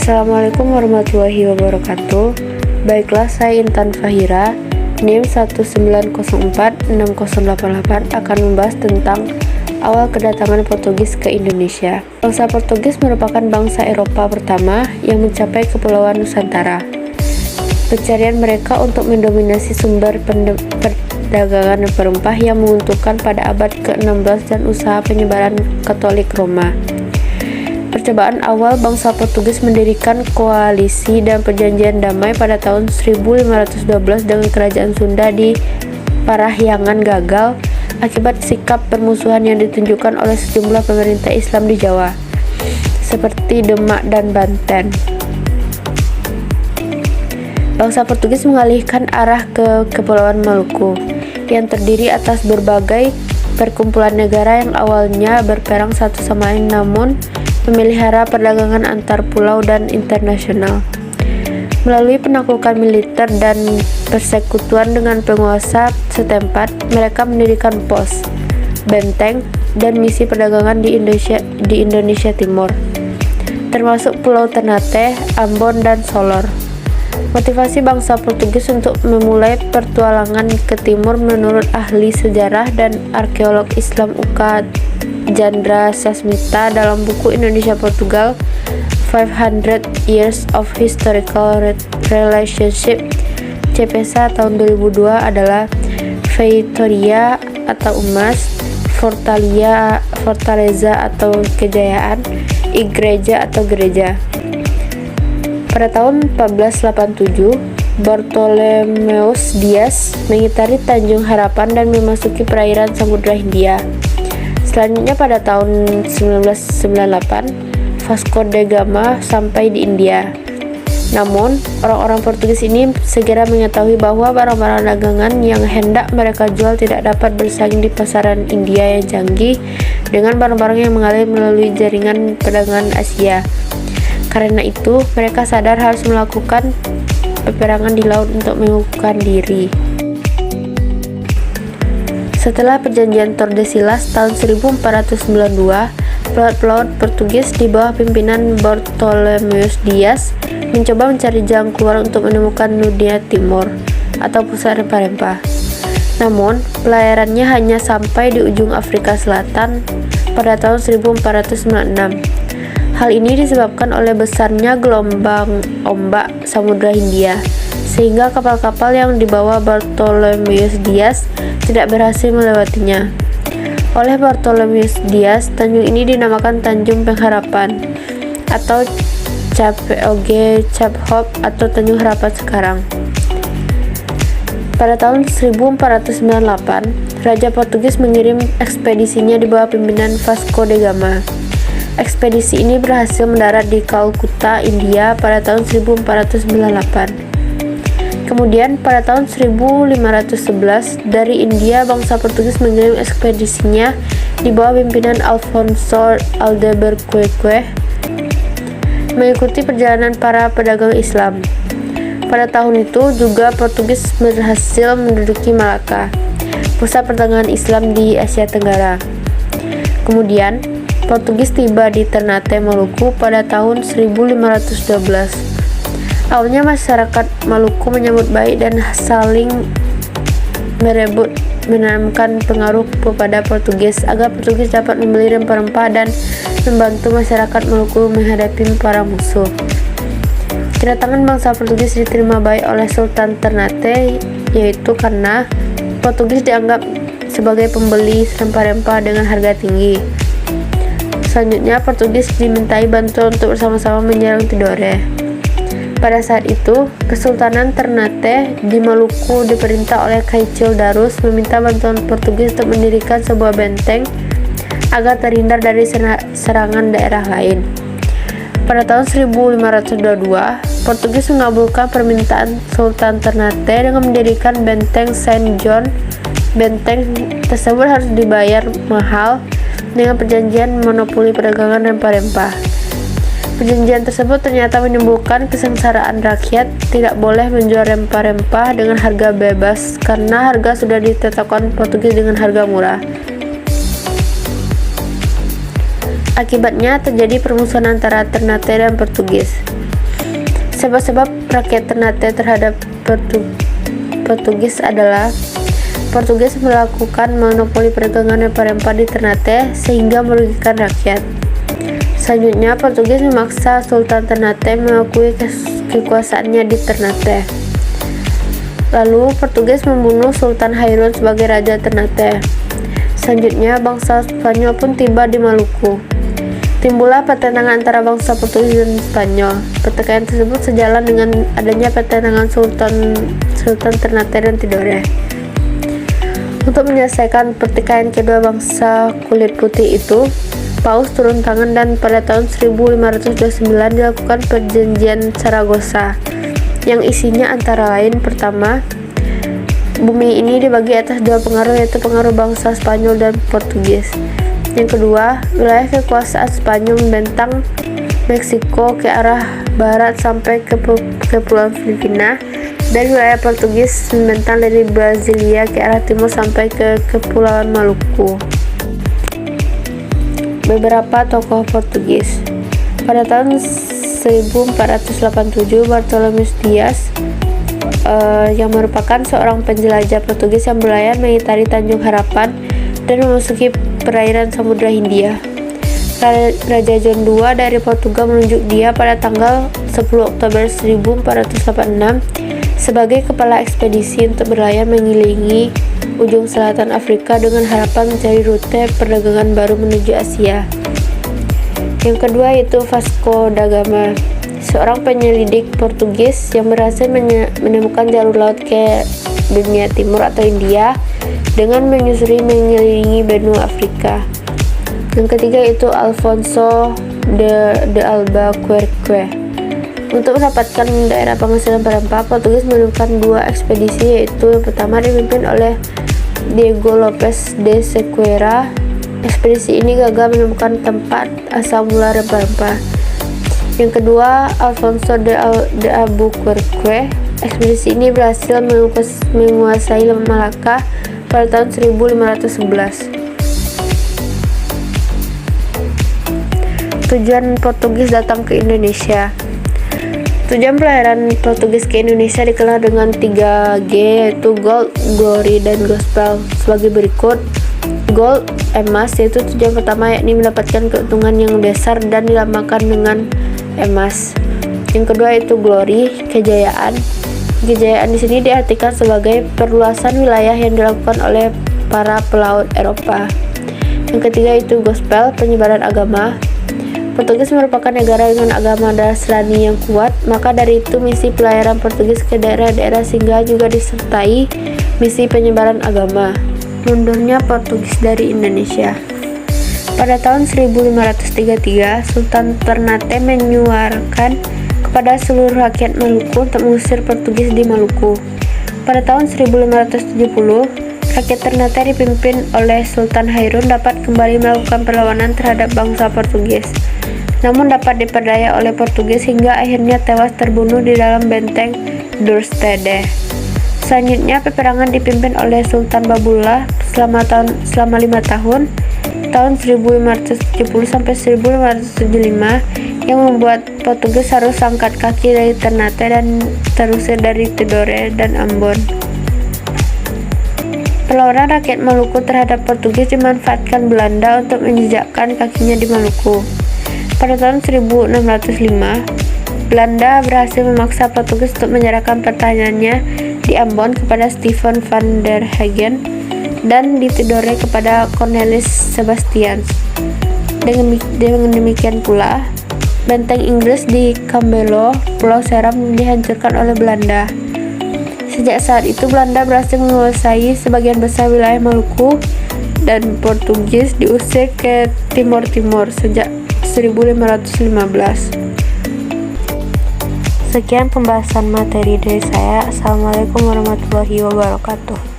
Assalamualaikum warahmatullahi wabarakatuh. Baiklah, saya Intan Fahira, NIM 1904688 akan membahas tentang awal kedatangan Portugis ke Indonesia. Bangsa Portugis merupakan bangsa Eropa pertama yang mencapai Kepulauan Nusantara. Pencarian mereka untuk mendominasi sumber perdagangan rempah yang menguntungkan pada abad ke-16 dan usaha penyebaran Katolik Roma. Percobaan awal bangsa Portugis mendirikan koalisi dan perjanjian damai pada tahun 1512 dengan kerajaan Sunda di Parahyangan gagal akibat sikap permusuhan yang ditunjukkan oleh sejumlah pemerintah Islam di Jawa, seperti Demak dan Banten. Bangsa Portugis mengalihkan arah ke Kepulauan Maluku, yang terdiri atas berbagai perkumpulan negara yang awalnya berperang satu sama lain namun memelihara perdagangan antar pulau dan internasional. Melalui penaklukan militer dan persekutuan dengan penguasa setempat, mereka mendirikan pos, benteng, dan misi perdagangan di Indonesia Timur, termasuk Pulau Ternate, Ambon, dan Solor. Motivasi bangsa Portugis untuk memulai pertualangan ke timur menurut ahli sejarah dan arkeolog Islam UK Jandra Sasmita dalam buku Indonesia Portugal 500 Years of Historical Relationship CPSA tahun 2002 adalah Feitoria atau emas, Fortaleza atau kejayaan, Igreja atau gereja. Pada tahun 1487, Bartolomeus Dias mengitari Tanjung Harapan dan memasuki perairan Samudra Hindia. Selanjutnya pada tahun 1998, Vasco da Gama sampai di India. Namun, orang-orang Portugis ini segera mengetahui bahwa barang-barang dagangan yang hendak mereka jual tidak dapat bersaing di pasaran India yang canggih dengan barang-barang yang mengalir melalui jaringan perdagangan Asia. Karena itu, mereka sadar harus melakukan peperangan di laut untuk mengukuhkan diri. Setelah perjanjian Tordesillas tahun 1492, pelaut-pelaut Portugis di bawah pimpinan Bartolomeus Dias mencoba mencari jalan keluar untuk menemukan Nudia Timur atau pusat rempah-rempah. Namun, pelayarannya hanya sampai di ujung Afrika Selatan pada tahun 1496. Hal ini disebabkan oleh besarnya gelombang ombak Samudra Hindia, sehingga kapal-kapal yang dibawa Bartolomeus Dias tidak berhasil melewatinya. Oleh Bartolomeus Dias, tanjung ini dinamakan Tanjung Pengharapan atau Cap Hop atau Tanjung Harapan sekarang. Pada tahun 1498, Raja Portugis mengirim ekspedisinya di bawah pimpinan Vasco da Gama. Ekspedisi ini berhasil mendarat di Kalkuta, India pada tahun 1498. Kemudian pada tahun 1511 dari India, bangsa Portugis mengirim ekspedisinya di bawah pimpinan Alfonso Albuquerque mengikuti perjalanan para pedagang Islam. Pada tahun itu juga Portugis berhasil menduduki Malaka, pusat perdagangan Islam di Asia Tenggara. Kemudian Portugis tiba di Ternate, Maluku pada tahun 1512. Awalnya masyarakat Maluku menyambut baik dan saling merebut menanamkan pengaruh kepada Portugis agar Portugis dapat membeli rempah-rempah dan membantu masyarakat Maluku menghadapi para musuh. Kedatangan bangsa Portugis diterima baik oleh Sultan Ternate, yaitu karena Portugis dianggap sebagai pembeli rempah-rempah dengan harga tinggi. Selanjutnya, Portugis dimintai bantuan untuk bersama-sama menyerang Tidore. Pada saat itu, Kesultanan Ternate di Maluku diperintah oleh Kaichil Darus meminta bantuan Portugis untuk mendirikan sebuah benteng agar terhindar dari serangan daerah lain. Pada tahun 1522, Portugis mengabulkan permintaan Sultan Ternate dengan mendirikan benteng Saint John. Benteng tersebut harus dibayar mahal dengan perjanjian monopoli perdagangan rempah-rempah. Perjanjian tersebut ternyata menimbulkan kesengsaraan rakyat, tidak boleh menjual rempah-rempah dengan harga bebas karena harga sudah ditetapkan Portugis dengan harga murah. Akibatnya terjadi permusuhan antara Ternate dan Portugis. Sebab-sebab rakyat Ternate terhadap Portugis adalah Portugis melakukan monopoli perdagangan rempah-rempah di Ternate sehingga merugikan rakyat. Selanjutnya, Portugis memaksa Sultan Ternate mengakui kekuasaannya di Ternate. Lalu, Portugis membunuh Sultan Hairun sebagai Raja Ternate. Selanjutnya, bangsa Spanyol pun tiba di Maluku. Timbullah pertentangan antara bangsa Portugis dan Spanyol. Pertikaian tersebut sejalan dengan adanya pertentangan Sultan Ternate dan Tidore. Untuk menyelesaikan pertikaian kedua bangsa kulit putih itu, Paus turun tangan dan pada tahun 1529 dilakukan perjanjian Saragossa yang isinya antara lain: pertama, bumi ini dibagi atas dua pengaruh, yaitu pengaruh bangsa Spanyol dan Portugis. Yang kedua, wilayah kekuasaan Spanyol membentang Meksiko ke arah barat sampai ke Kepulauan Filipina, dan wilayah Portugis membentang dari Brasilia ke arah timur sampai ke Kepulauan Maluku. Beberapa tokoh Portugis. Pada tahun 1487, Bartolomeu Dias yang merupakan seorang penjelajah Portugis yang berlayar mengitari Tanjung Harapan dan memasuki perairan Samudra Hindia. Raja John II dari Portugal menunjuk dia pada tanggal 10 Oktober 1486 sebagai kepala ekspedisi untuk berlayar mengelilingi ujung selatan Afrika dengan harapan mencari rute perdagangan baru menuju Asia. Yang kedua yaitu Vasco da Gama, seorang penyelidik Portugis yang berhasil menemukan jalur laut ke dunia timur atau India dengan menyusuri mengelilingi benua Afrika. Yang ketiga itu Alfonso de Albuquerque. Untuk mendapatkan daerah penghasilan rempah, Portugis menemukan dua ekspedisi, yaitu yang pertama dipimpin oleh Diego Lopes de Sequeira. Ekspedisi ini gagal menemukan tempat asal mula rempah-rempah. Yang kedua, Alfonso de Albuquerque. Ekspedisi ini berhasil menguasai Malaka pada tahun 1511. Tujuan Portugis datang ke Indonesia. Tujuan pelayaran Portugis ke Indonesia dikenal dengan 3G, yaitu Gold, Glory, dan Gospel sebagai berikut. Gold, emas, yaitu tujuan pertama, yakni mendapatkan keuntungan yang besar dan dilambangkan dengan emas. Yang kedua itu Glory, kejayaan. Kejayaan di sini diartikan sebagai perluasan wilayah yang dilakukan oleh para pelaut Eropa. Yang ketiga itu Gospel, penyebaran agama. Portugis merupakan negara dengan agama Nasrani yang kuat, maka dari itu misi pelayaran Portugis ke daerah-daerah singgah juga disertai misi penyebaran agama. Mundurnya Portugis dari Indonesia. Pada tahun 1533, Sultan Ternate menyuarakan kepada seluruh rakyat Maluku untuk mengusir Portugis di Maluku. Pada tahun 1570, rakyat Ternate dipimpin oleh Sultan Hairun dapat kembali melakukan perlawanan terhadap bangsa Portugis, namun dapat diperdaya oleh Portugis hingga akhirnya tewas terbunuh di dalam benteng Dorstede. Selanjutnya, peperangan dipimpin oleh Sultan Babullah selama 5 tahun, tahun 1570 sampai 1575, yang membuat Portugis harus angkat kaki dari Ternate dan terusir dari Tidore dan Ambon. Perlawanan rakyat Maluku terhadap Portugis dimanfaatkan Belanda untuk menjejakkan kakinya di Maluku. Pada tahun 1605, Belanda berhasil memaksa Portugis untuk menyerahkan pertahanannya di Ambon kepada Stephen van der Hagen dan di Tidore kepada Cornelis Sebastians. Dengan demikian pula, benteng Inggris di Kambelo, Pulau Seram dihancurkan oleh Belanda. Sejak saat itu Belanda berhasil menguasai sebagian besar wilayah Maluku dan Portugis diusir ke timur-timur sejak 1515. Sekian pembahasan materi dari saya. Assalamualaikum warahmatullahi wabarakatuh.